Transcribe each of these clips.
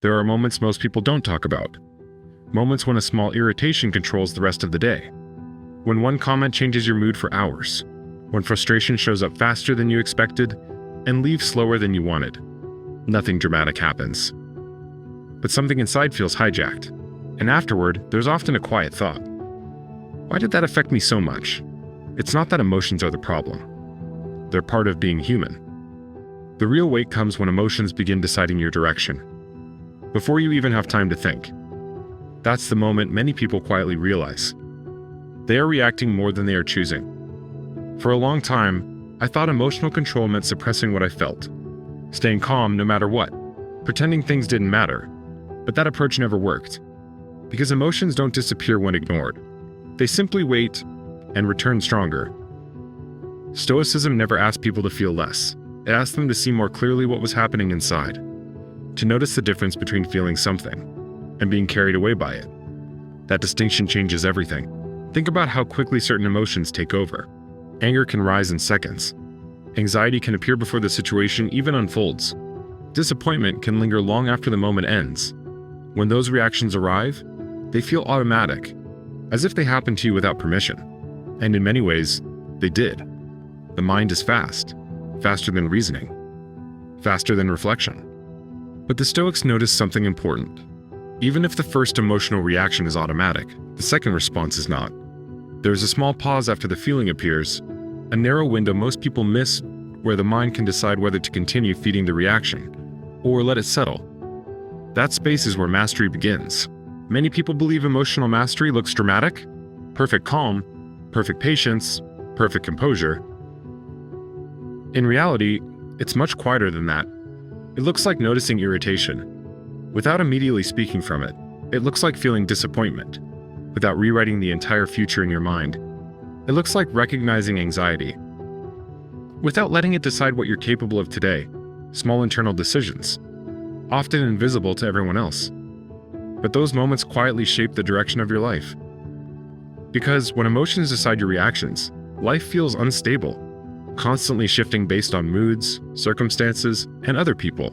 There are moments most people don't talk about. Moments when a small irritation controls the rest of the day. When one comment changes your mood for hours. When frustration shows up faster than you expected and leaves slower than you wanted. Nothing dramatic happens. But something inside feels hijacked. And afterward, there's often a quiet thought. Why did that affect me so much? It's not that emotions are the problem. They're part of being human. The real weight comes when emotions begin deciding your direction, before you even have time to think. That's the moment many people quietly realize. They are reacting more than they are choosing. For a long time, I thought emotional control meant suppressing what I felt, staying calm no matter what, pretending things didn't matter. But that approach never worked, because emotions don't disappear when ignored. They simply wait and return stronger. Stoicism never asked people to feel less. It asked them to see more clearly what was happening inside, to notice the difference between feeling something and being carried away by it. That distinction changes everything. Think about how quickly certain emotions take over. Anger can rise in seconds. Anxiety can appear before the situation even unfolds. Disappointment can linger long after the moment ends. When those reactions arrive, they feel automatic, as if they happened to you without permission. And in many ways, they did. The mind is fast, faster than reasoning, faster than reflection. But the Stoics noticed something important. Even if the first emotional reaction is automatic, the second response is not. There is a small pause after the feeling appears, a narrow window most people miss where the mind can decide whether to continue feeding the reaction or let it settle. That space is where mastery begins. Many people believe emotional mastery looks dramatic, perfect calm, perfect patience, perfect composure. In reality, it's much quieter than that. It looks like noticing irritation, without immediately speaking from it. It looks like feeling disappointment, without rewriting the entire future in your mind. It looks like recognizing anxiety, without letting it decide what you're capable of today. Small internal decisions, often invisible to everyone else. But those moments quietly shape the direction of your life. Because when emotions decide your reactions, life feels unstable, constantly shifting based on moods, circumstances, and other people.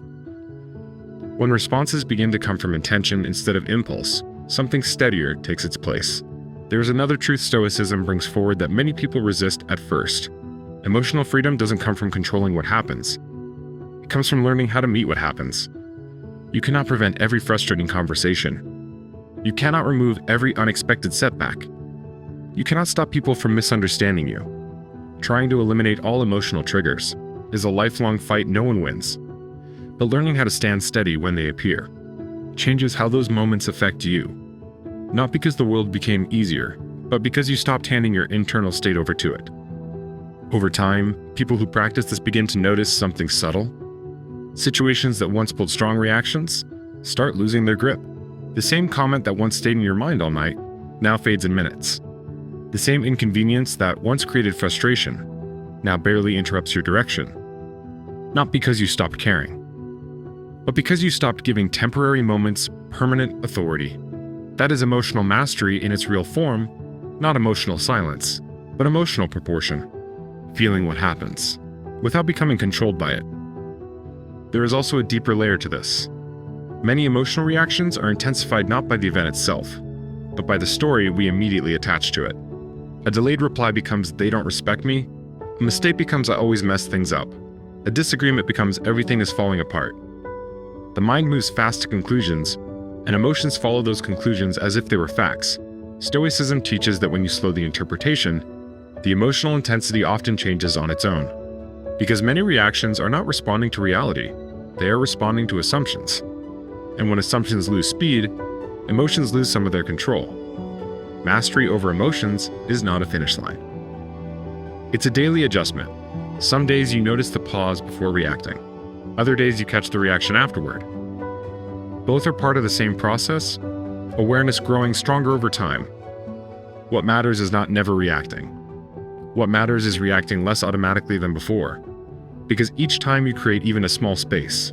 When responses begin to come from intention instead of impulse, something steadier takes its place. There is another truth Stoicism brings forward that many people resist at first. Emotional freedom doesn't come from controlling what happens. It comes from learning how to meet what happens. You cannot prevent every frustrating conversation. You cannot remove every unexpected setback. You cannot stop people from misunderstanding you. Trying to eliminate all emotional triggers is a lifelong fight no one wins. But learning how to stand steady when they appear changes how those moments affect you. Not because the world became easier, but because you stopped handing your internal state over to it. Over time, people who practice this begin to notice something subtle. Situations that once pulled strong reactions start losing their grip. The same comment that once stayed in your mind all night now fades in minutes. The same inconvenience that once created frustration now barely interrupts your direction. Not because you stopped caring, but because you stopped giving temporary moments permanent authority. That is emotional mastery in its real form, not emotional silence, but emotional proportion. Feeling what happens, without becoming controlled by it. There is also a deeper layer to this. Many emotional reactions are intensified not by the event itself, but by the story we immediately attach to it. A delayed reply becomes "they don't respect me." A mistake becomes "I always mess things up." A disagreement becomes "everything is falling apart." The mind moves fast to conclusions, and emotions follow those conclusions as if they were facts. Stoicism teaches that when you slow the interpretation, the emotional intensity often changes on its own. Because many reactions are not responding to reality, they are responding to assumptions. And when assumptions lose speed, emotions lose some of their control. Mastery over emotions is not a finish line. It's a daily adjustment. Some days you notice the pause before reacting. Other days you catch the reaction afterward. Both are part of the same process, awareness growing stronger over time. What matters is not never reacting. What matters is reacting less automatically than before. Because each time you create even a small space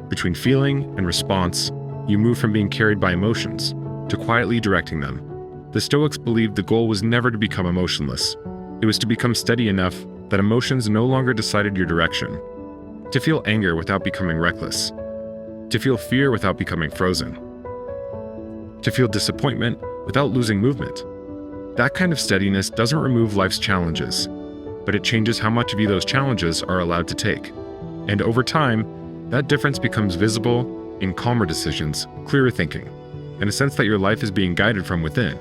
between feeling and response, you move from being carried by emotions to quietly directing them. The Stoics believed the goal was never to become emotionless. It was to become steady enough that emotions no longer decided your direction. To feel anger without becoming reckless. To feel fear without becoming frozen. To feel disappointment without losing movement. That kind of steadiness doesn't remove life's challenges, but it changes how much of you those challenges are allowed to take. And over time, that difference becomes visible in calmer decisions, clearer thinking, and a sense that your life is being guided from within,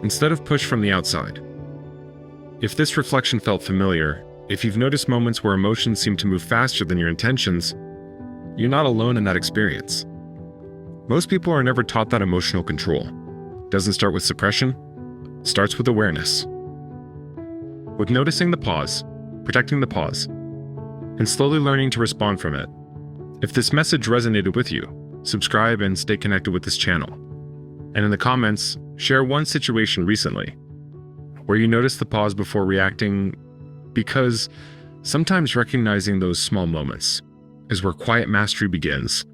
instead of pushed from the outside. If this reflection felt familiar, if you've noticed moments where emotions seem to move faster than your intentions, you're not alone in that experience. Most people are never taught that emotional control doesn't start with suppression, it starts with awareness. With noticing the pause, protecting the pause, and slowly learning to respond from it. If this message resonated with you, subscribe and stay connected with this channel. And in the comments, share one situation recently where you noticed the pause before reacting, because sometimes recognizing those small moments is where quiet mastery begins.